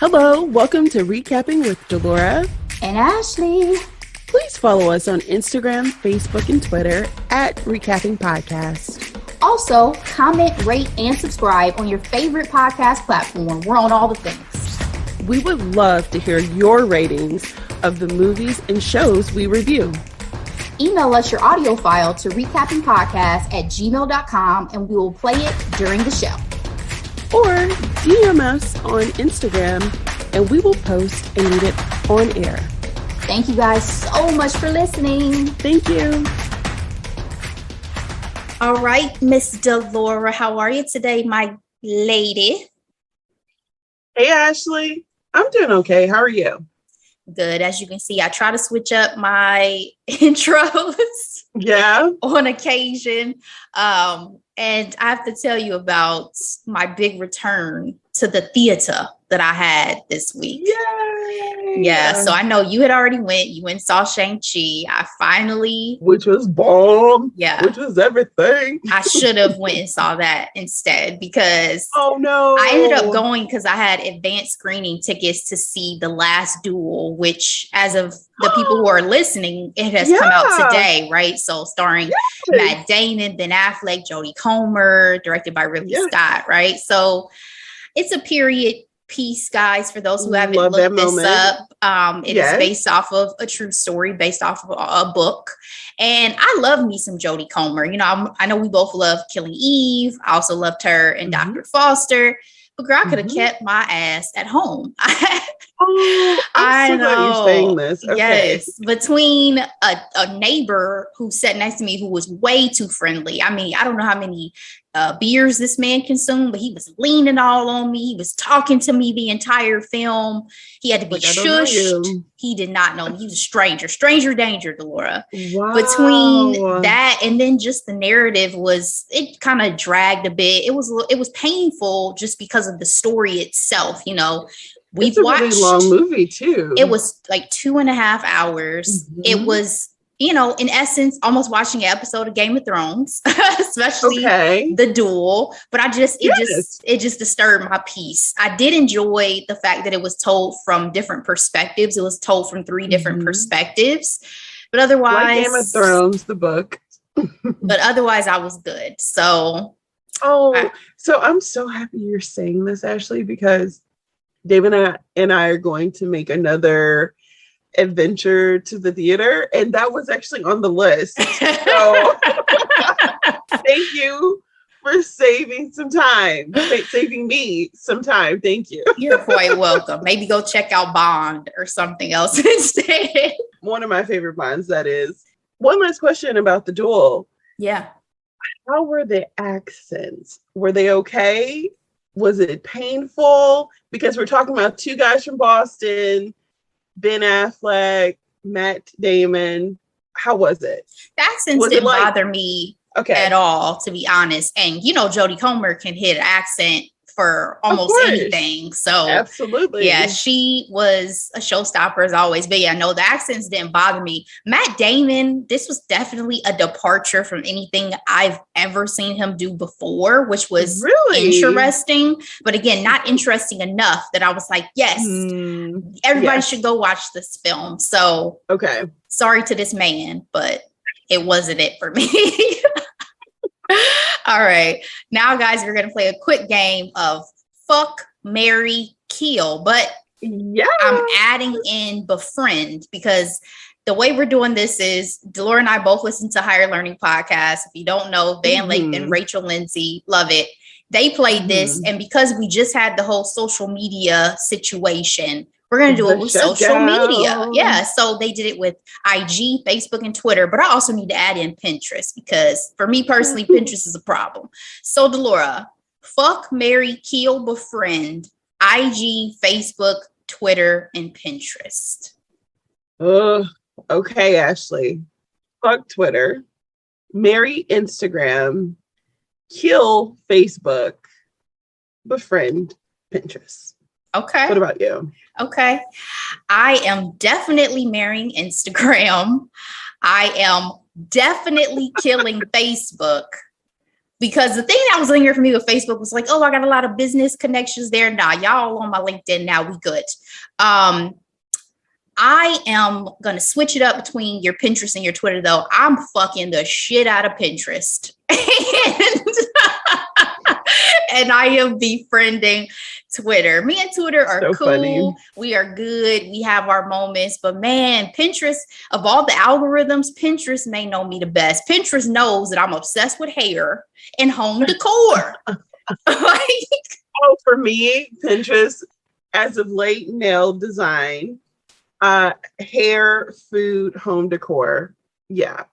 Hello, welcome to Recapping with Delora and Ashley. Please follow us on Instagram, Facebook, and Twitter at Recapping Podcast. Also, comment, rate, and subscribe on your favorite podcast platform. We're on all the things. We would love to hear your ratings of the movies and shows we review. Email us your audio file to recappingpodcast@gmail.com and we will play it during the show. Or DM us on Instagram and we will post and read it on air. Thank you guys so much for listening. Thank you. All right, Miss Delora, how are you today, my lady? Hey, Ashley. I'm doing okay. How are you? Good. As you can see, I try to switch up my intros. Yeah. On occasion. And I have to tell you about my big return to the theater that I had this week. Yay! Yeah. So I know you had already went. You went and saw Shang-Chi. I finally... Which was bomb. Yeah. Which was everything. I should have went and saw that instead because... Oh, no. I ended up going because I had advanced screening tickets to see The Last Duel, which as of the people who are listening, it has come out today, right? So starring Matt Damon, Ben Affleck, Jodie Comer, directed by Ridley Scott, right? So it's a period piece, guys, for those who haven't looked this up. It is based off of a true story, based off of a book. And I love me some Jodie Comer. You know, I know we both love Killing Eve. I also loved her in Dr. Foster. But girl, I could have kept my ass at home. I'm so glad you're saying this. Okay. Yes. Between a neighbor who sat next to me who was way too friendly. I mean, I don't know how many beers this man consumed, but he was leaning all on me. He was talking to me the entire film. He had to be shushed. He did not know me. He was a stranger. Stranger danger, Delora. Wow. Between that and then just the narrative it kind of dragged a bit. It was painful just because of the story itself, you know. It's a really long movie too. It was like 2.5 hours. It was, you know, in essence, almost watching an episode of Game of Thrones, especially the duel. But it just disturbed my peace. I did enjoy the fact that it was told from different perspectives. It was told from 3 different perspectives. But otherwise, like Game of Thrones, the book. But otherwise, I was good. So, so I'm so happy you're saying this, Ashley, because David and I are going to make another adventure to the theater, and that was actually on the list. So thank you for saving some time, saving me some time. Thank you. You're quite welcome. Maybe go check out Bond or something else instead. One of my favorite Bonds, that is. One last question about the duel. Yeah. How were the accents? Were they okay? Was it painful? Because we're talking about 2 guys from Boston, Ben Affleck, Matt Damon. How was it? The accents didn't bother me at all, to be honest. And, you know, Jodie Comer can hit an accent for almost anything. So absolutely. Yeah, she was a showstopper as always. But yeah, no, the accents didn't bother me. Matt Damon, this was definitely a departure from anything I've ever seen him do before, which was really interesting. But again, not interesting enough that I was like, yes, everybody should go watch this film. So sorry to this man, but it wasn't it for me. All right. Now, guys, we're going to play a quick game of fuck, marry, kill. But I'm adding in befriend because the way we're doing this is Delora and I both listen to Higher Learning Podcast. If you don't know, Van Lathan, Rachel Lindsay, love it. They played this. And because we just had the whole social media situation, we're going to do it with social media. Yeah. So they did it with IG, Facebook, and Twitter. But I also need to add in Pinterest because for me personally, Pinterest is a problem. So Delora, fuck, marry, kill, befriend, IG, Facebook, Twitter, and Pinterest. Okay, Ashley. Fuck Twitter. Marry Instagram. Kill Facebook. Befriend Pinterest. Okay. What about you? Okay. I am definitely marrying Instagram. I am definitely killing Facebook. because the thing that was lingering for me with Facebook was like, oh, I got a lot of business connections there. Nah, y'all on my LinkedIn now. We good. I am going to switch it up between your Pinterest and your Twitter, though. I'm fucking the shit out of Pinterest. And I am befriending Twitter. Me and Twitter are so cool. Funny. We are good. We have our moments. But man, Pinterest, of all the algorithms, Pinterest may know me the best. Pinterest knows that I'm obsessed with hair and home decor. Oh, for me, Pinterest, as of late, nail design, hair, food, home decor. Yeah.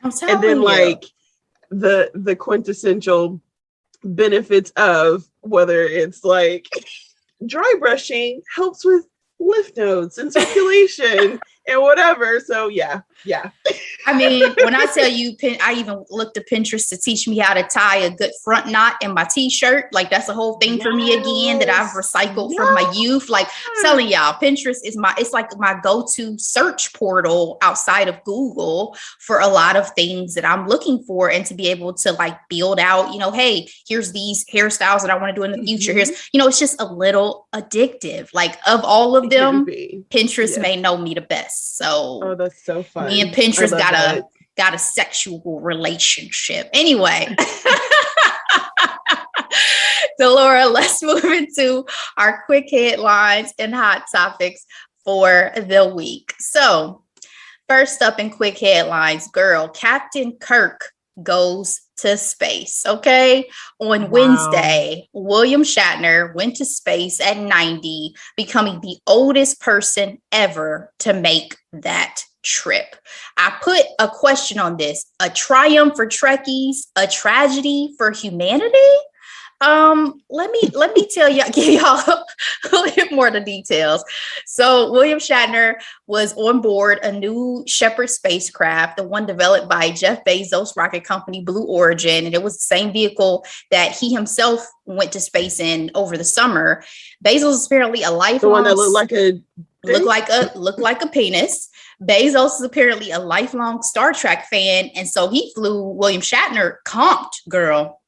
And then like the quintessential benefits of whether it's like dry brushing helps with lymph nodes and circulation and whatever. So yeah. I mean, when I tell you, I even looked at Pinterest to teach me how to tie a good front knot in my t-shirt. Like that's a whole thing for me again that I've recycled from my youth. Like I'm telling y'all, Pinterest is it's like my go-to search portal outside of Google for a lot of things that I'm looking for, and to be able to like build out, hey, here's these hairstyles that I want to do in the future. Here's, it's just a little addictive. Like of all of them, Pinterest may know me the best. So that's so fun. Me and Pinterest got a sexual relationship. Anyway. So Laura, let's move into our quick headlines and hot topics for the week. So first up in quick headlines, girl, Captain Kirk goes to space. Okay. On Wednesday, William Shatner went to space at 90, becoming the oldest person ever to make that trip. I put a question on this: a triumph for Trekkies, a tragedy for humanity? Let me tell you, give y'all a little bit more of the details. So William Shatner was on board a new Shepard spacecraft, the one developed by Jeff Bezos' rocket company, Blue Origin, and it was the same vehicle that he himself went to space in over the summer. Bezos is apparently a lifelong, the one that looked like a penis. Bezos is apparently a lifelong Star Trek fan, and so he flew William Shatner comped, girl.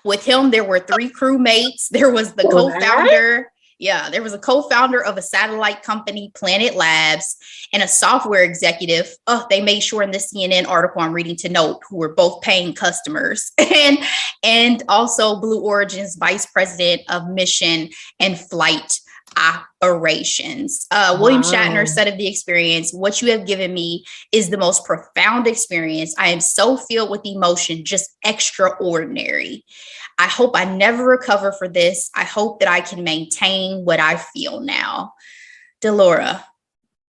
With him, there were 3 crewmates. There was the co-founder. Yeah, there was a co-founder of a satellite company, Planet Labs, and a software executive. They made sure in this CNN article I'm reading to note, who were both paying customers, and also Blue Origin's vice president of mission and flight operations. William Shatner said of the experience, "What you have given me is the most profound experience. I am so filled with emotion, just extraordinary. I hope I never recover for this. I hope that I can maintain what I feel now." Delora,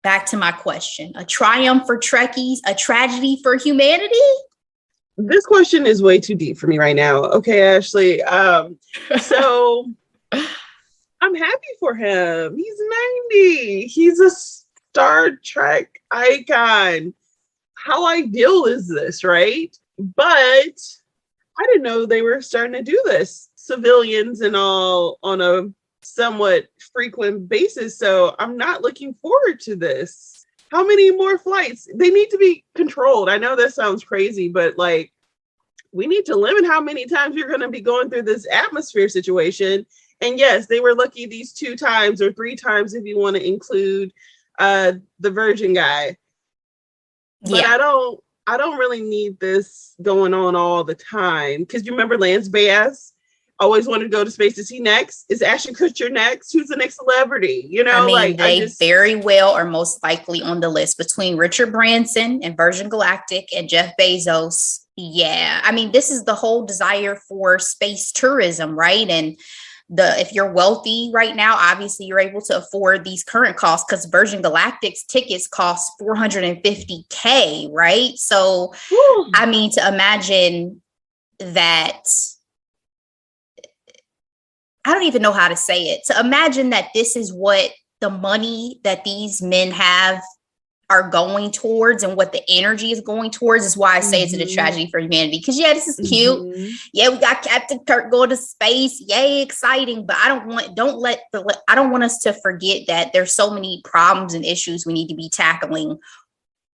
back to my question: a triumph for Trekkies, a tragedy for humanity? This question is way too deep for me right now. Okay, Ashley. So I'm happy for him. He's 90. He's a Star Trek icon. How ideal is this, right? But I didn't know they were starting to do this, civilians and all, on a somewhat frequent basis. So I'm not looking forward to this. How many more flights? They need to be controlled. I know that sounds crazy, but like, we need to limit how many times you're going to be going through this atmosphere situation. And yes, they were lucky these 2 times or 3 times if you want to include the Virgin guy. But I don't really need this going on all the time. Because you remember Lance Bass always wanted to go to space. Is he next? Is Ashton Kutcher next? Who's the next celebrity? They very well are most likely on the list between Richard Branson and Virgin Galactic and Jeff Bezos. Yeah, this is the whole desire for space tourism, right? And if you're wealthy right now, obviously you're able to afford these current costs, because Virgin Galactic's tickets cost $450K, right? So, to imagine that, I don't even know how to say it. To imagine that this is what the money that these men have are going towards and what the energy is going towards is why I say it's a tragedy for humanity. Because this is cute. Yeah, we got Captain Kirk going to space. Yay, exciting. But I don't want us to forget that there's so many problems and issues we need to be tackling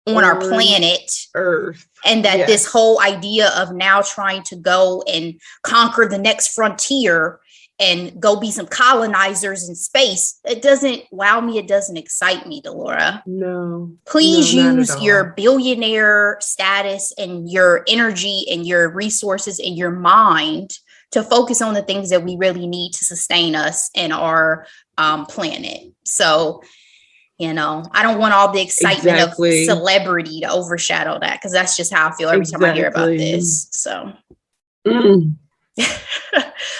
on our planet Earth. And that this whole idea of now trying to go and conquer the next frontier and go be some colonizers in space, it doesn't wow me. It doesn't excite me, Delora. No. Please use your billionaire status and your energy and your resources and your mind to focus on the things that we really need to sustain us and our planet. So, I don't want all the excitement of celebrity to overshadow that, because that's just how I feel every time I hear about this. So,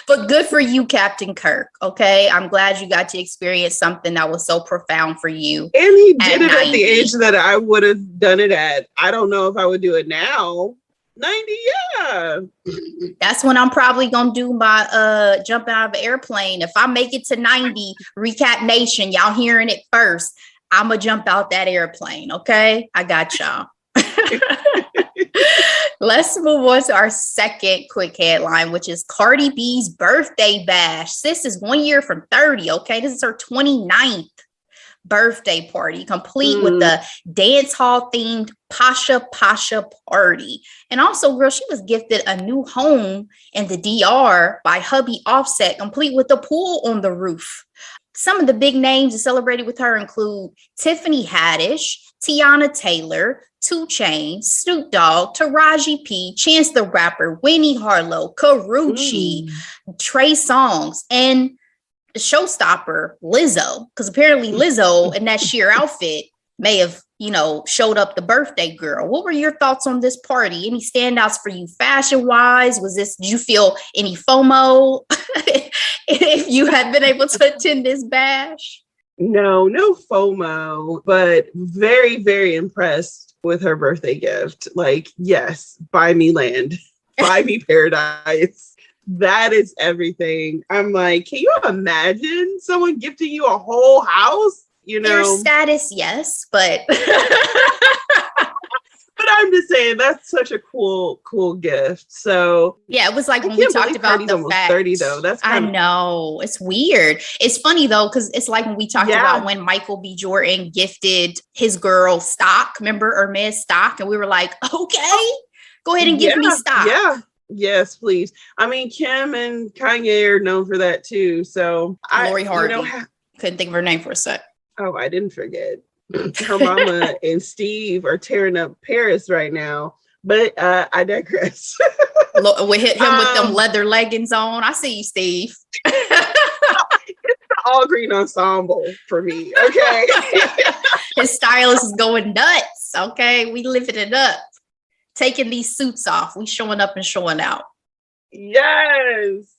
but good for you, Captain Kirk. Okay, I'm glad you got to experience something that was so profound for you. And he did it at the age that I would have done it at. I don't know if I would do it now. 90, yeah. That's when I'm probably gonna do my jumping out of an airplane. If I make it to 90, Recap Nation, y'all hearing it first. I'm gonna jump out that airplane. Okay, I got y'all. Let's move on to our second quick headline, which is Cardi B's birthday bash. Sis is 1 year from 30. Okay, this is her 29th birthday party, complete with the dance hall themed Pasha party. And also, girl, she was gifted a new home in the DR by hubby Offset, complete with a pool on the roof. Some of the big names that celebrated with her include Tiffany Haddish, Tiana Taylor, 2 Chainz, Snoop Dogg, Taraji P, Chance the Rapper, Winnie Harlow, Karrueche, Trey Songz, and the showstopper, Lizzo. Because apparently Lizzo in that sheer outfit may have, showed up the birthday girl. What were your thoughts on this party? Any standouts for you fashion-wise? Did you feel any FOMO if you had been able to attend this bash? No FOMO, but very, very impressed with her birthday gift. Like, yes, buy me land, buy me paradise. That is everything. I'm like, can you imagine someone gifting you a whole house? Their status, yes, but but I'm just saying that's such a cool gift. So yeah, it was like when we talked about the fact 30 though. I know it's weird. It's funny though, because it's like when we talked about when Michael B. Jordan gifted his girl stock, remember Hermes stock, and we were like, okay, go ahead and give me stock. Yeah. Yes, please. I mean, Kim and Kanye are known for that too. So Lori Harvey. Couldn't think of her name for a sec. Oh, I didn't forget. Her mama and Steve are tearing up Paris right now. But I digress. We hit him with them leather leggings on. I see you, Steve. It's the all green ensemble for me. Okay. His stylist is going nuts. Okay. We lifting it up. Taking these suits off. We showing up and showing out. Yes.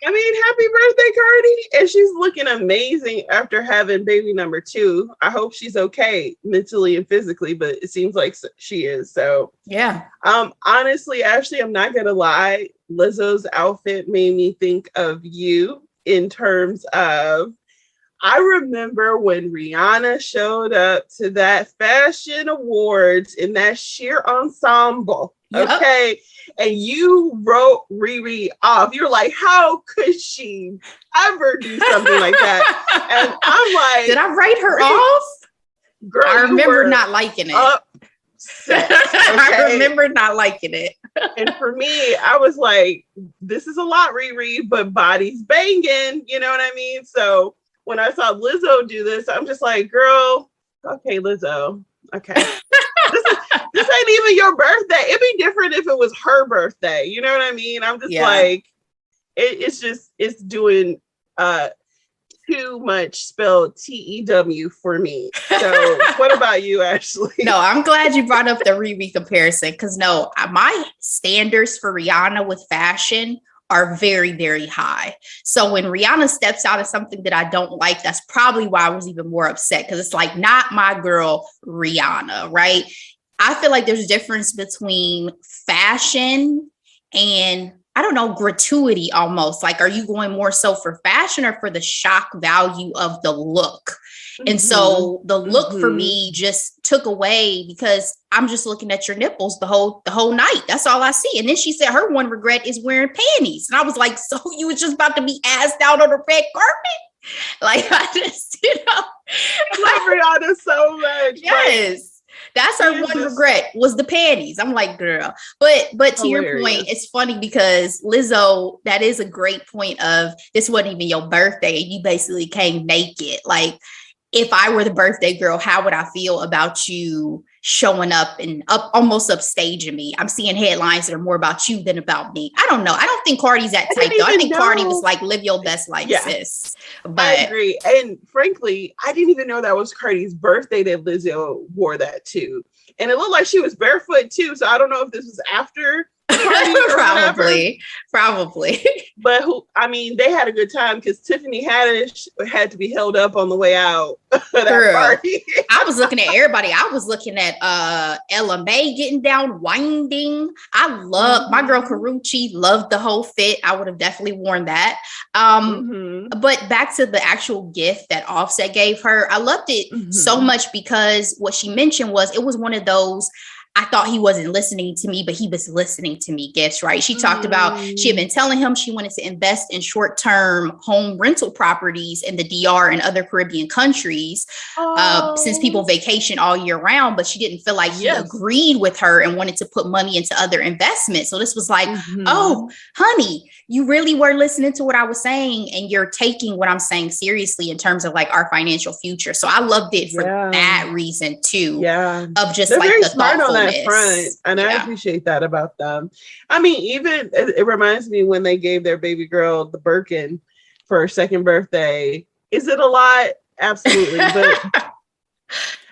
I mean, happy birthday, Cardi. And she's looking amazing after having baby number 2. I hope she's okay mentally and physically, but it seems like she is. So yeah. Honestly, Ashley, I'm not gonna lie. Lizzo's outfit made me think of you in terms of, I remember when Rihanna showed up to that fashion awards in that sheer ensemble. Yep. Okay. And you wrote Riri off. You're like, how could she ever do something like that? And I'm like, did I write her off? Girl, I remember not liking it. Okay? I remember not liking it. And for me, I was like, this is a lot, Riri, but body's banging. You know what I mean? So when I saw Lizzo do this, I'm just like, girl, okay, Lizzo. Okay. This ain't even your birthday. It'd be different if it was her birthday. You know what I mean? I'm just like, it's doing too much spelled TEW for me. So what about you, Ashley? No, I'm glad you brought up the Riri comparison, because my standards for Rihanna with fashion are very, very high. So when Rihanna steps out of something that I don't like, that's probably why I was even more upset, because it's like, not my girl Rihanna, right? I feel like there's a difference between fashion and, I don't know, gratuity almost. Like, are you going more so for fashion or for the shock value of the look? And so the look for me just took away, because I'm just looking at your nipples the whole night. That's all I see. And then she said her one regret is wearing panties. And I was like, so you was just about to be assed out on the red carpet? Like, I just, I love Rihanna so much. Yes. That's her one regret was the panties. I'm like, girl. But to your point, it's funny because Lizzo, that is a great point of this wasn't even your birthday. You basically came naked. Like, if I were the birthday girl, how would I feel about you showing up and almost upstaging me? I'm seeing headlines that are more about you than about me. I don't know. I don't think Cardi's that type though. I think Cardi was like, live your best life, sis. But I agree. And frankly, I didn't even know that was Cardi's birthday that Lizzo wore that too. And it looked like she was barefoot too. So I don't know if this was after probably. But they had a good time because Tiffany Haddish had to be held up on the way out of that party. I was looking at everybody. I was looking at Ella May getting down, winding. I love my girl Karuchi, loved the whole fit. I would have definitely worn that. But back to the actual gift that Offset gave her, I loved it so much because what she mentioned was it was one of those I thought he wasn't listening to me, but he was listening to me gifts, right? She talked about, she had been telling him she wanted to invest in short-term home rental properties in the DR and other Caribbean countries since people vacation all year round, but she didn't feel like he agreed with her and wanted to put money into other investments. So this was like, oh, honey, you really were listening to what I was saying and you're taking what I'm saying seriously in terms of like our financial future. So I loved it for that reason too. Yeah. Of just They're like very the smart on that thoughtfulness. front. And I appreciate that about them. I mean, even it reminds me when they gave their baby girl the Birkin for her second birthday. Is it a lot? Absolutely. But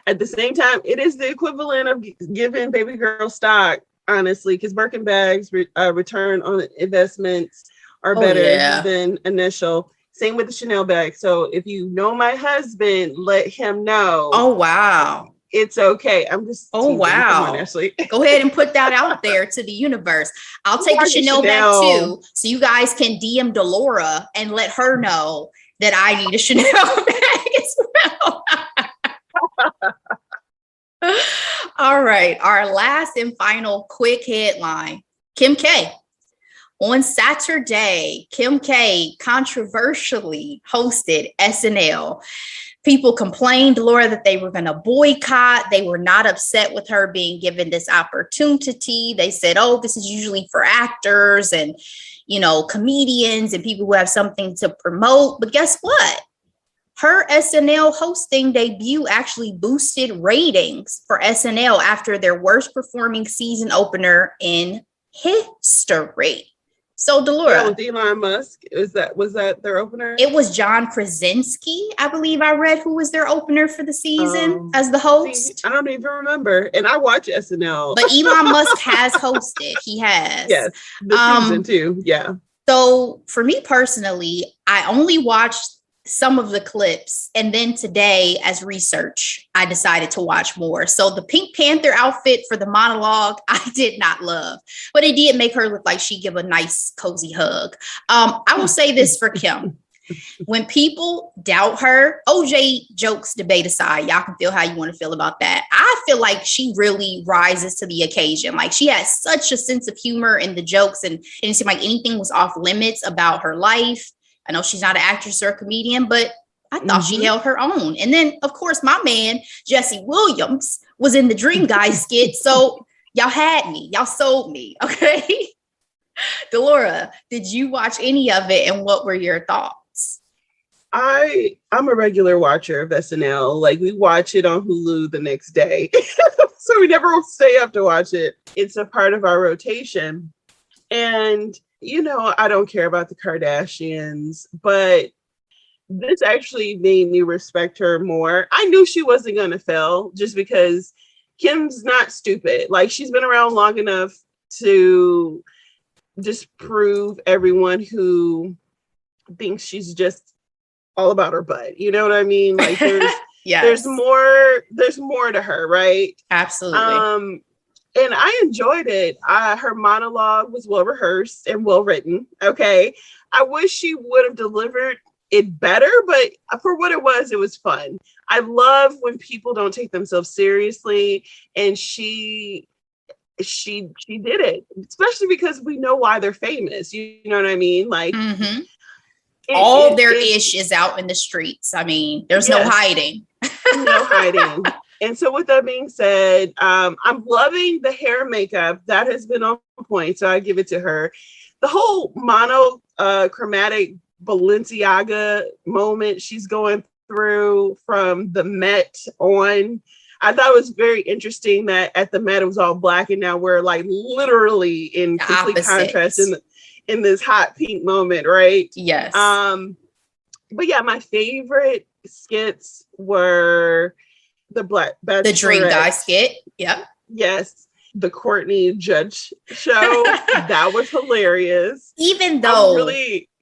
at the same time, it is the equivalent of giving baby girl stock, honestly, because Birkin bags return on investments are better than initial. Same with the Chanel bag. So if you know my husband, let him know. Oh, wow. It's okay. I'm just teasing. Wow. Come on, Ashley. Go ahead and put that out there to the universe. I'll take the Chanel bag too. So you guys can DM Delora and let her know that I need a Chanel bag as well. All right. Our last and final quick headline. Kim K. On Saturday, Kim K controversially hosted SNL. People complained, Laura, that they were going to boycott. They were not upset with her being given this opportunity. They said, oh, this is usually for actors and, comedians and people who have something to promote. But guess what? Her SNL hosting debut actually boosted ratings for SNL after their worst performing season opener in history. So Delora, with Elon Musk, was that their opener? It was John Krasinski, I believe I read, who was their opener for the season as the host. I don't even remember, and I watch SNL. But Elon Musk has hosted. He has. Yes, the season too. Yeah. So for me personally, I only watched some of the clips, and then today, as research, I decided to watch more. So the Pink Panther outfit for the monologue, I did not love, but it did make her look like she give a nice, cozy hug. I will say this for Kim. When people doubt her, OJ jokes debate aside, y'all can feel how you want to feel about that. I feel like she really rises to the occasion. Like she has such a sense of humor in the jokes, and it didn't seem like anything was off limits about her life. I know she's not an actress or a comedian, but I thought she held her own. And then, of course, my man, Jesse Williams, was in the Dream Guy skit. So y'all had me. Y'all sold me. Okay. Delora, did you watch any of it? And what were your thoughts? I'm a regular watcher of SNL. Like we watch it on Hulu the next day. So we never stay up to watch it. It's a part of our rotation. And I don't care about the Kardashians, but this actually made me respect her more. I knew she wasn't going to fail just because Kim's not stupid. Like she's been around long enough to disprove everyone who thinks she's just all about her butt. You know what I mean? Like there's more to her, right? Absolutely. And I enjoyed it. Her monologue was well rehearsed and well written. Okay. I wish she would have delivered it better, but for what it was fun. I love when people don't take themselves seriously, and she did it, especially because we know why they're famous. You know what I mean? Like all their ish is out in the streets. I mean, there's no hiding. No hiding. And so with that being said, I'm loving the hair makeup. That has been on point. So I give it to her. The whole monochromatic Balenciaga moment she's going through from the Met on. I thought it was very interesting that at the Met it was all black, and now we're like literally in The complete opposites. contrast in this hot pink moment, right? Yes. But yeah, my favorite skits were the The Dream Guy skit. Yep. Yes. The Courtney Judge show. That was hilarious. Even though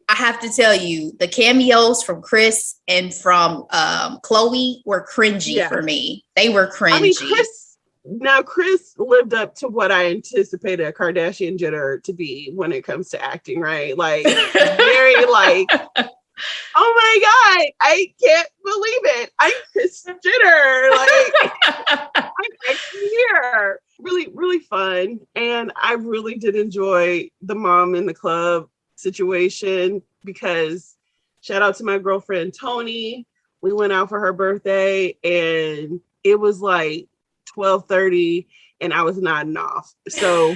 I have to tell you, the cameos from Chris and from Chloe were cringy for me. They were cringy. I mean, Chris lived up to what I anticipated a Kardashian Jenner to be when it comes to acting, right? Like, very like, oh my God, I can't believe it. I'm Kris Jenner. Like, I'm actually here. Really, really fun. And I really did enjoy the mom in the club situation, because shout out to my girlfriend Tony. We went out for her birthday and it was like 12:30 and I was nodding off. So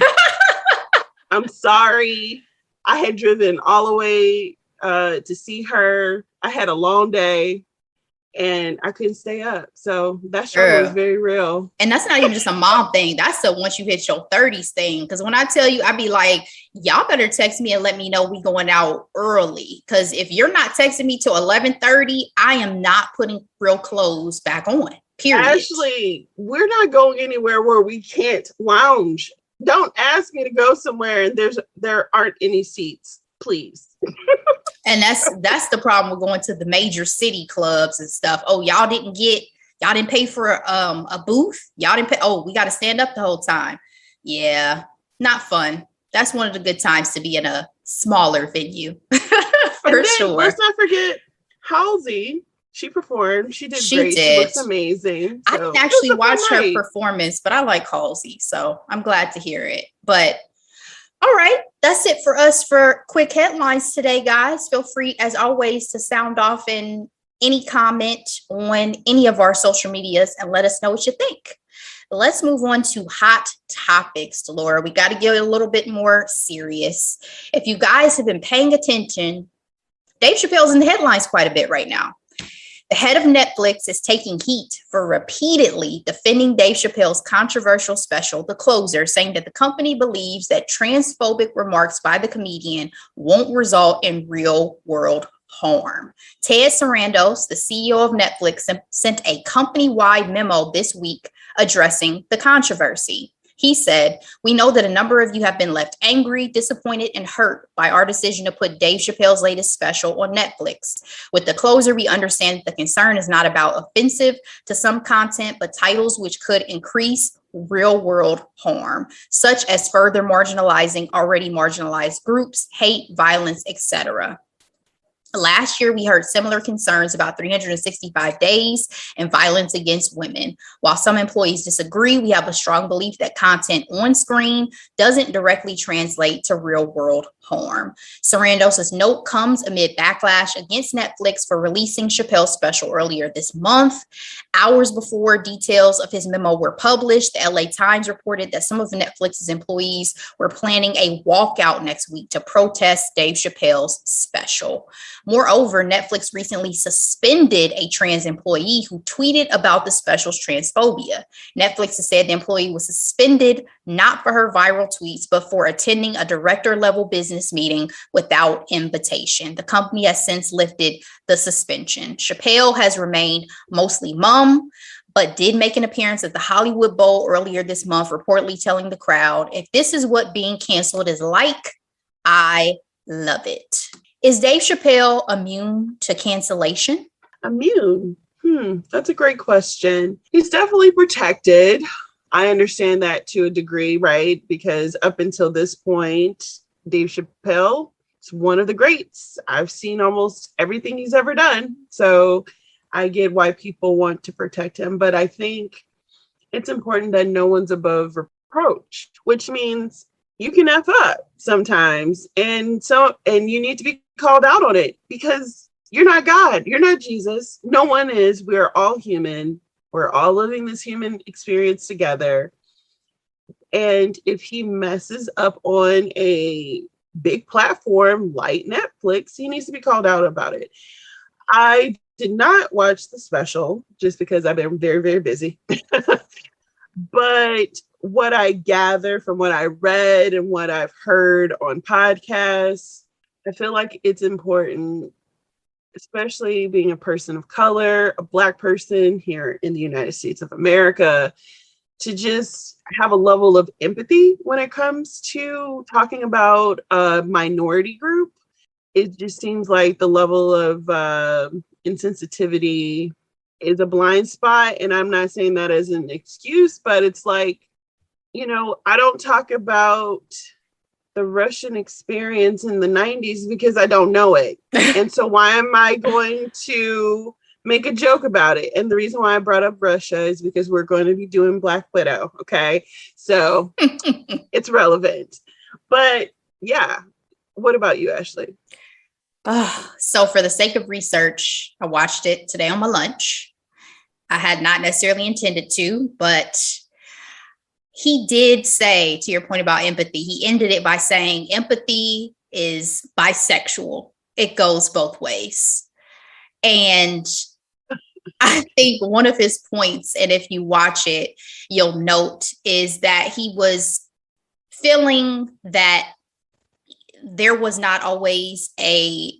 I'm sorry. I had driven all the way to see her. I had a long day and I couldn't stay up. So that show was very real. And that's not even just a mom thing. That's the once you hit your 30s thing. Because when I tell you, I be like, y'all better text me and let me know we going out early. Because if you're not texting me till 11:30, I am not putting real clothes back on. Period. Ashley, we're not going anywhere where we can't lounge. Don't ask me to go somewhere and there aren't any seats, please. And that's the problem with going to the major city clubs and stuff. Oh, y'all didn't pay for a booth. Y'all didn't pay. Oh, we got to stand up the whole time. Yeah, not fun. That's one of the good times to be in a smaller venue. For sure. Let's not forget Halsey. She performed. She did great. She looks amazing. So I didn't actually watch her performance, but I like Halsey, so I'm glad to hear it. But all right, that's it for us for quick headlines today, guys. Feel free, as always, to sound off in any comment on any of our social medias and let us know what you think. Let's move on to hot topics, Laura. We got to get a little bit more serious. If you guys have been paying attention, Dave Chappelle's in the headlines quite a bit right now. The head of Netflix is taking heat for repeatedly defending Dave Chappelle's controversial special, The Closer, saying that the company believes that transphobic remarks by the comedian won't result in real world harm. Ted Sarandos, the CEO of Netflix, sent a company-wide memo this week addressing the controversy. He said, "We know that a number of you have been left angry, disappointed, and hurt by our decision to put Dave Chappelle's latest special on Netflix. With The Closer, we understand that the concern is not about offensive to some content, but titles which could increase real-world harm, such as further marginalizing already marginalized groups, hate, violence, etc." Last year, we heard similar concerns about 365 days and violence against women. While some employees disagree, we have a strong belief that content on screen doesn't directly translate to real world harm. Sarandos' note comes amid backlash against Netflix for releasing Chappelle's special earlier this month. Hours before details of his memo were published, the LA Times reported that some of Netflix's employees were planning a walkout next week to protest Dave Chappelle's special. Moreover, Netflix recently suspended a trans employee who tweeted about the special's transphobia. Netflix has said the employee was suspended not for her viral tweets, but for attending a director-level business meeting without invitation. The company has since lifted the suspension. Chappelle has remained mostly mum, but did make an appearance at the Hollywood Bowl earlier this month, reportedly telling the crowd, "If this is what being canceled is like, I love it." Is Dave Chappelle immune to cancellation? Immune? That's a great question. He's definitely protected. I understand that to a degree, right? Because up until this point, Dave Chappelle is one of the greats. I've seen almost everything he's ever done. So I get why people want to protect him. But I think it's important that no one's above reproach, which means you can F up sometimes. And you need to be called out on it because you're not God. You're not Jesus. No one is. We're all human. We're all living this human experience together. And if he messes up on a big platform like Netflix, he needs to be called out about it. I did not watch the special just because I've been very, very busy. But what I gather from what I read and what I've heard on podcasts, I feel like it's important, especially being a person of color, a Black person here in the United States of America, to just have a level of empathy when it comes to talking about a minority group. It just seems like the level of insensitivity is a blind spot. And I'm not saying that as an excuse, but it's like, I don't talk about the Russian experience in the 90s because I don't know it. And so why am I going to make a joke about it? And the reason why I brought up Russia is because we're going to be doing Black Widow. Okay. So it's relevant. But yeah. What about you, Ashley? So for the sake of research, I watched it today on my lunch. I had not necessarily intended to, but he did say, to your point about empathy, he ended it by saying empathy is bisexual. It goes both ways. And I think one of his points, and if you watch it, you'll note, is that he was feeling that there was not always a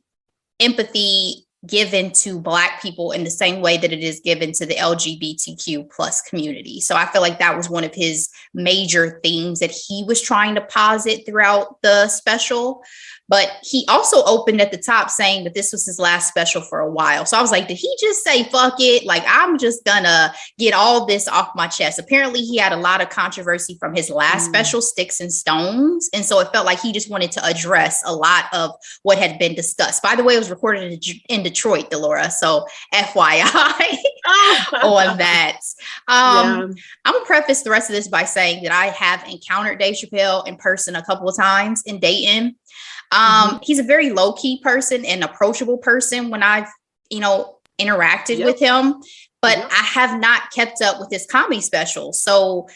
empathy given to Black people in the same way that it is given to the LGBTQ plus community. So I feel like that was one of his major themes that he was trying to posit throughout the special. But he also opened at the top saying that this was his last special for a while. So I was like, did he just say, fuck it? Like, I'm just gonna get all this off my chest. Apparently he had a lot of controversy from his last special, Sticks and Stones. And so it felt like he just wanted to address a lot of what had been discussed. By the way, it was recorded in Detroit, Delora. So FYI on that. I'm gonna preface the rest of this by saying that I have encountered Dave Chappelle in person a couple of times in Dayton. He's a very low-key person and approachable person when I've, interacted with him, but I have not kept up with his comedy specials. So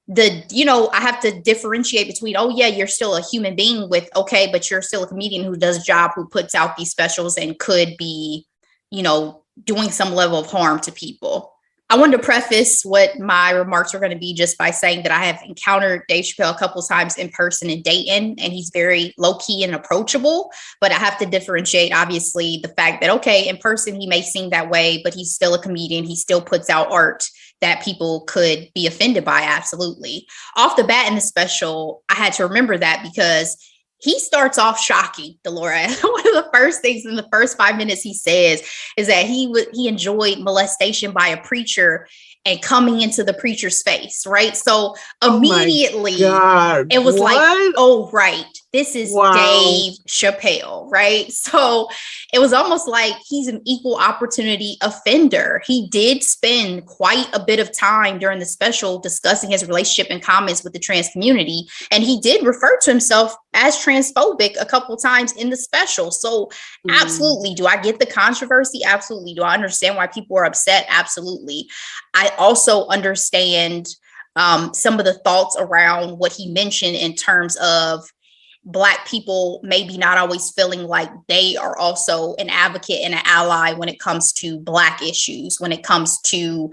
I have to differentiate between, you're still a human being but you're still a comedian who does a job, who puts out these specials and could be, doing some level of harm to people. I wanted to preface what my remarks were going to be just by saying that I have encountered Dave Chappelle a couple of times in person in Dayton, and he's very low key and approachable. But I have to differentiate, obviously, the fact that, in person, he may seem that way, but he's still a comedian. He still puts out art that people could be offended by. Absolutely. Off the bat in the special, I had to remember that because he starts off shocking, Delora. One of the first things in the first 5 minutes he says is that he enjoyed molestation by a preacher and coming into the preacher's face, right? So immediately it was like, oh, right, this is Dave Chappelle, right? So it was almost like he's an equal opportunity offender. He did spend quite a bit of time during the special discussing his relationship and comments with the trans community. And he did refer to himself as transphobic a couple times in the special. So absolutely. Do I get the controversy? Absolutely. Do I understand why people are upset? Absolutely. I also understand some of the thoughts around what he mentioned in terms of Black people maybe not always feeling like they are also an advocate and an ally when it comes to Black issues, when it comes to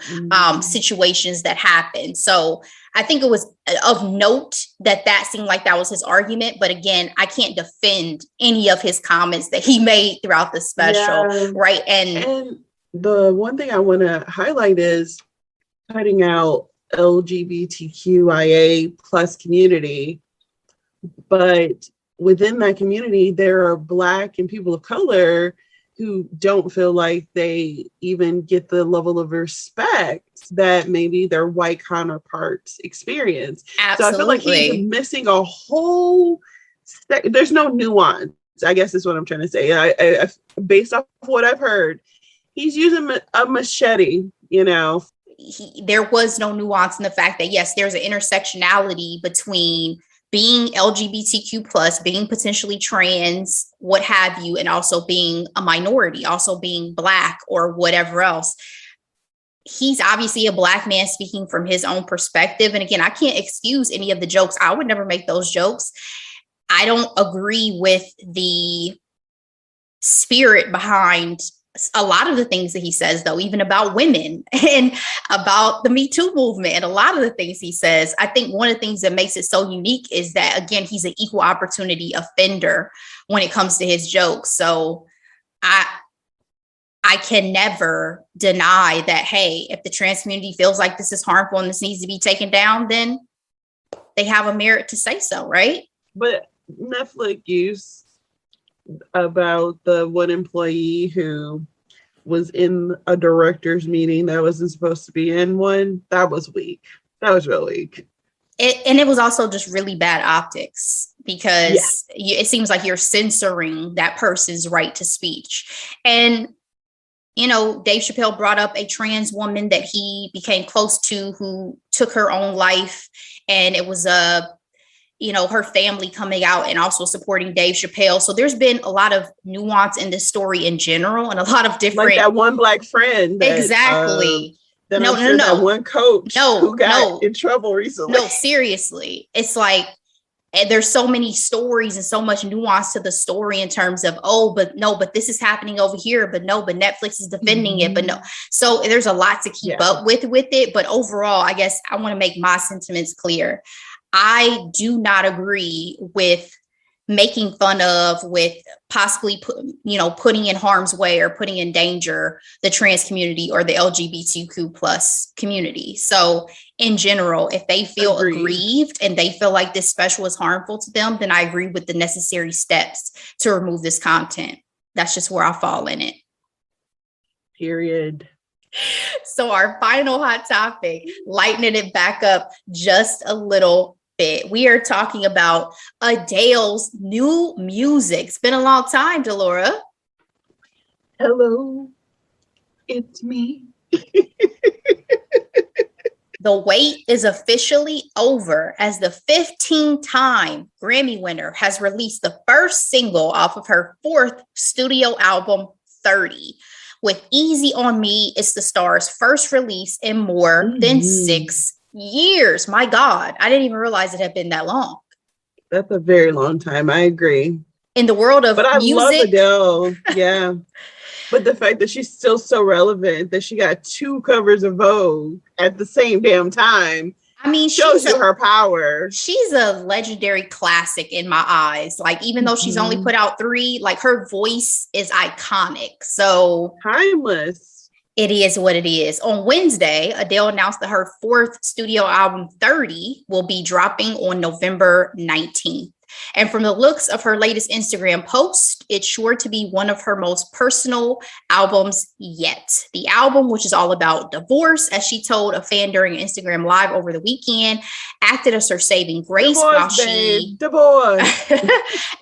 situations that happen. So I think it was of note that seemed like that was his argument. But again, I can't defend any of his comments that he made throughout the special, right? And the one thing I want to highlight is cutting out LGBTQIA plus community. But within that community, there are Black and people of color who don't feel like they even get the level of respect that maybe their white counterparts experience. Absolutely. So I feel like he's missing a whole, there's no nuance, I guess is what I'm trying to say. I based off of what I've heard, he's using a machete, there was no nuance in the fact that, yes, there's an intersectionality between being LGBTQ plus, being potentially trans, what have you, and also being a minority, also being Black or whatever else. he's obviously a Black man speaking from his own perspective. And again, I can't excuse any of the jokes. I would never make those jokes. I don't agree with the spirit behind a lot of the things that he says, though, even about women and about the Me Too movement and a lot of the things he says. I think one of the things that makes it so unique is that, again, he's an equal opportunity offender when it comes to his jokes. So I can never deny that, hey, if the trans community feels like this is harmful and this needs to be taken down, then they have a merit to say so, right? But Netflix used about the one employee who was in a director's meeting that wasn't supposed to be in one. That was weak. That was real weak. And it was also just really bad optics because it seems like you're censoring that person's right to speech. And, you know, Dave Chappelle brought up a trans woman that he became close to who took her own life. And it was her family coming out and also supporting Dave Chappelle. So there's been a lot of nuance in this story in general and a lot of different. Like that one Black friend. Exactly. No. That one coach who got in trouble recently. No, seriously. It's like, there's so many stories and so much nuance to the story in terms of, but this is happening over here, but Netflix is defending it, but no. So there's a lot to keep up with it. But overall, I guess I want to make my sentiments clear. I do not agree with making fun of, with possibly putting in harm's way or putting in danger the trans community or the LGBTQ plus community. So in general, if they feel aggrieved and they feel like this special is harmful to them, then I agree with the necessary steps to remove this content. That's just where I fall in it. Period. So our final hot topic, lightening it back up just a little bit. We are talking about Adele's new music. It's been a long time, Delora. Hello, it's me. The wait is officially over as the 15-time Grammy winner has released the first single off of her fourth studio album, 30. With Easy on Me, it's the star's first release in more than 6 years. My God, I didn't even realize it had been that long. That's a very long time. I agree. In the world of music. Love Adele. Yeah. But the fact that she's still so relevant, that she got 2 covers of Vogue at the same damn time. I mean, shows you her power. She's a legendary classic in my eyes. Like, even though she's only put out 3, like, her voice is iconic. So timeless. It is what it is. On Wednesday, Adele announced that her fourth studio album, 30, will be dropping on November 19th. And from the looks of her latest Instagram post, it's sure to be one of her most personal albums yet. The album, which is all about divorce, as she told a fan during an Instagram Live over the weekend, acted as her saving grace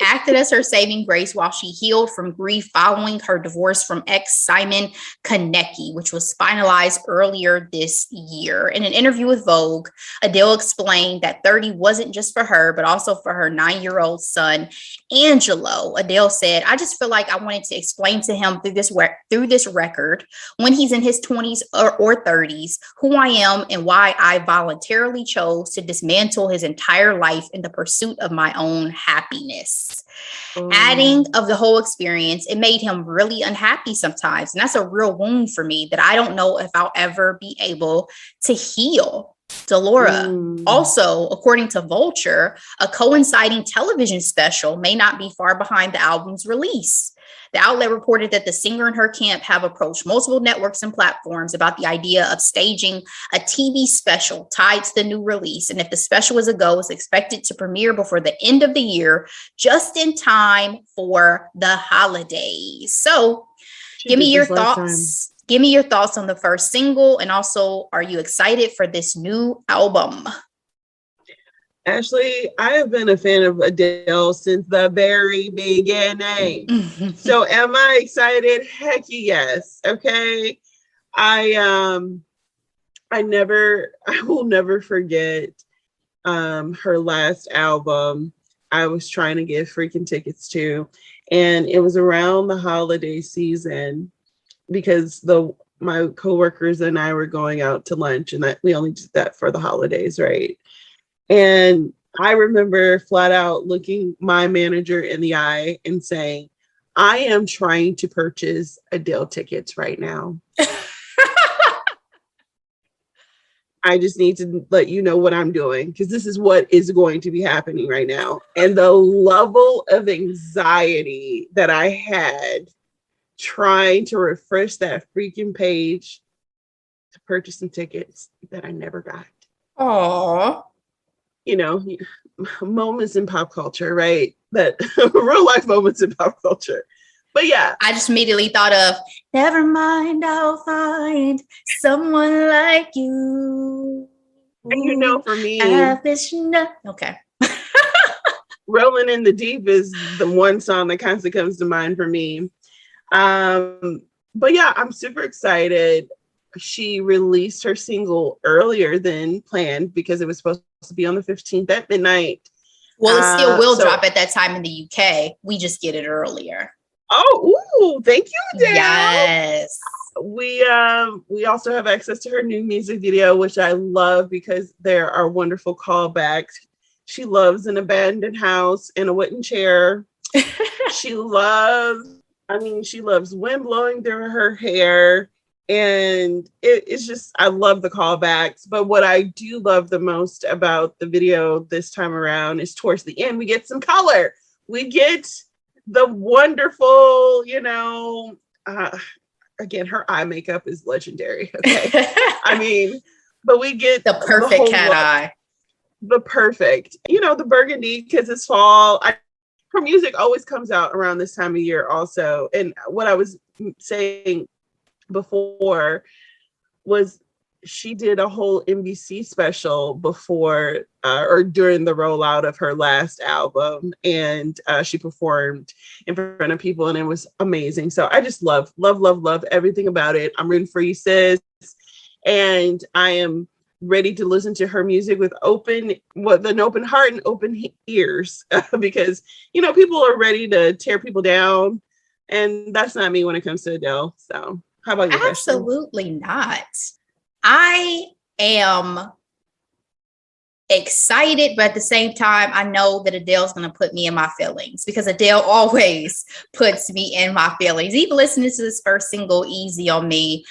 acted as her saving grace while she healed from grief following her divorce from ex Simon Konecki, which was finalized earlier this year. In an interview with Vogue, Adele explained that 30 wasn't just for her, but also for her 9-year-old son, Angelo. Adele said, "I just feel like I wanted to explain to him through this record, when he's in his 20s or 30s, who I am and why I voluntarily chose to dismantle his entire life in the pursuit of my own happiness." Adding of the whole experience, it made him really unhappy sometimes. And that's a real wound for me that I don't know if I'll ever be able to heal. Delora. Also, according to Vulture, a coinciding television special may not be far behind the album's release. The outlet reported that the singer and her camp have approached multiple networks and platforms about the idea of staging a TV special tied to the new release. And if the special is a go, it's expected to premiere before the end of the year, just in time for the holidays. So give me your thoughts. Give me your thoughts on the first single. And also, are you excited for this new album? Ashley, I have been a fan of Adele since the very beginning. So am I excited? Heck yes. Okay. I will never forget her last album. I was trying to get freaking tickets to, and it was around the holiday season, because my coworkers and I were going out to lunch, and that we only did that for the holidays, right? And I remember flat out looking my manager in the eye and saying, I am trying to purchase Adele tickets right now. I just need to let you know what I'm doing, because this is what is going to be happening right now. And the level of anxiety that I had trying to refresh that freaking page to purchase some tickets that I never got. Aww. You know, moments in pop culture, right? That real life moments in pop culture. But yeah. I just immediately thought of, never mind, I'll find someone like you. And you know, for me, okay. Rolling in the Deep is the one song that constantly comes to mind for me. But yeah, I'm super excited. She released her single earlier than planned because it was supposed to be on the 15th at midnight. Well, it still will drop at that time in the UK. We just get it earlier. Oh, thank you, Adele. Yes. We also have access to her new music video, which I love because there are wonderful callbacks. She loves an abandoned house and a wooden chair. She loves wind blowing through her hair. And it's just, I love the callbacks. But what I do love the most about the video this time around is towards the end, we get some color. We get the wonderful, again, her eye makeup is legendary. Okay. I mean, but we get the perfect cat eye. The perfect, the burgundy, because it's fall. Her music always comes out around this time of year also. And what I was saying before was she did a whole NBC special before or during the rollout of her last album, and she performed in front of people, and it was amazing. So I just love everything about it. I'm rooting for you, sis, and I am ready to listen to her music with an open heart and open ears because people are ready to tear people down, and that's not me when it comes to Adele. So how about you? Absolutely not. I am excited, but at the same time, I know that Adele's going to put me in my feelings because Adele always puts me in my feelings. Even listening to this first single, Easy on Me,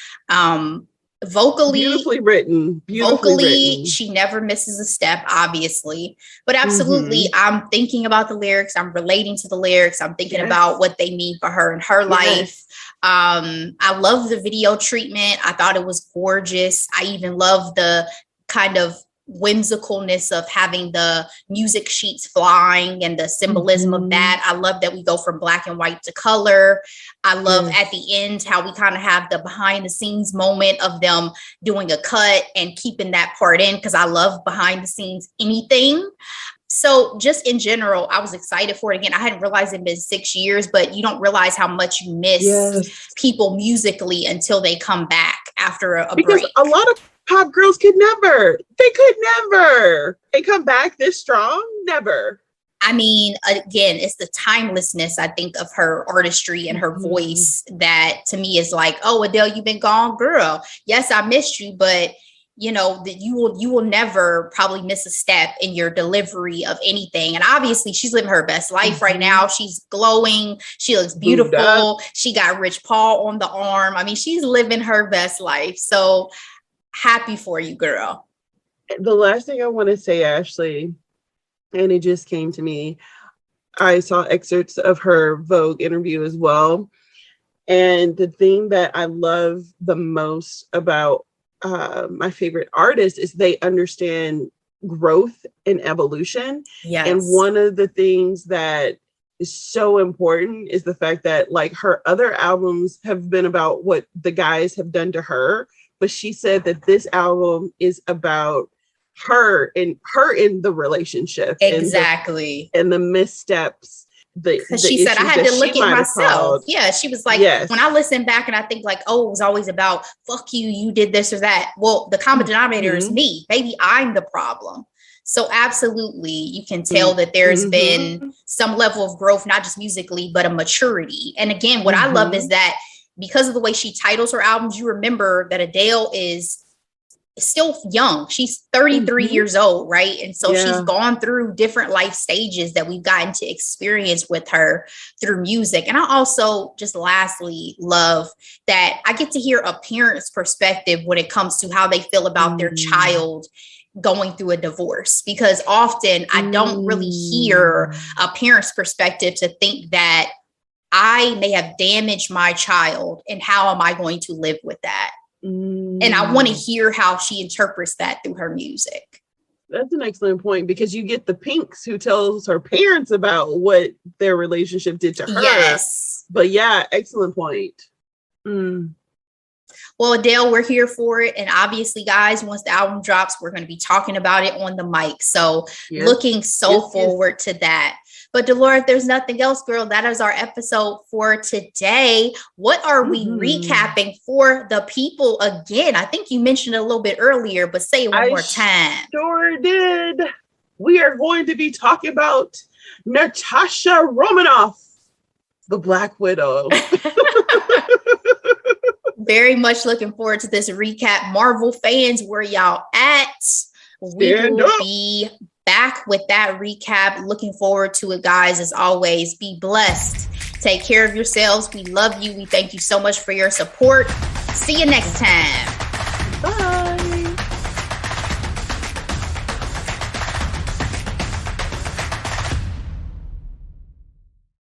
vocally, beautifully written. She never misses a step, obviously, but absolutely, I'm thinking about the lyrics. I'm relating to the lyrics. I'm thinking about what they mean for her and her life. I love the video treatment. I thought it was gorgeous. I even love the kind of whimsicalness of having the music sheets flying and the symbolism of that. I love that we go from black and white to color. I love at the end how we kind of have the behind the scenes moment of them doing a cut and keeping that part in, because I love behind the scenes anything. So just in general, I was excited for it. Again, I hadn't realized it'd been 6 years, but you don't realize how much you miss people musically until they come back after a break. Because a lot of pop girls could never. They come back this strong, never. I mean, again, it's the timelessness, I think, of her artistry and her voice that to me is like, oh, Adele, you've been gone, girl. Yes, I missed you, but that you will never probably miss a step in your delivery of anything. And obviously she's living her best life right now. She's glowing. She looks beautiful. She got Rich Paul on the arm. I mean, she's living her best life. So happy for you, girl. The last thing I want to say, Ashley, and it just came to me, I saw excerpts of her Vogue interview as well. And the thing that I love the most about my favorite artists is they understand growth and evolution. Yes. And one of the things that is so important is the fact that like her other albums have been about what the guys have done to her, but she said that this album is about her in the relationship. Exactly. And the missteps. Because she said I had to look at myself. Yeah, she was like, when I listen back and I think like, oh, it was always about fuck you, you did this or that. Well, the common denominator is me. Maybe I'm the problem. So absolutely, you can tell that there's been some level of growth, not just musically, but a maturity. And again, what I love is that because of the way she titles her albums, you remember that Adele is still young. She's 33 years old, right? And so she's gone through different life stages that we've gotten to experience with her through music. And I also just lastly love that I get to hear a parent's perspective when it comes to how they feel about their child going through a divorce, because often I don't really hear a parent's perspective to think that I may have damaged my child and how am I going to live with that? And I want to hear how she interprets that through her music. That's an excellent point, because you get the Pinks who tells her parents about what their relationship did to her. Yes. But yeah, excellent point. Well, Adele, we're here for it. And obviously, guys, once the album drops, we're going to be talking about it on the mic. So looking forward to that. But Delora, if there's nothing else, girl, that is our episode for today. What are we recapping for the people again? I think you mentioned it a little bit earlier, but say it one more time. Sure did. We are going to be talking about Natasha Romanoff, the Black Widow. Very much looking forward to this recap. Marvel fans, where y'all at? We will be back with that recap. Looking forward to it, guys. As always, be blessed. Take care of yourselves. We love you. We thank you so much for your support. See you next time. Bye.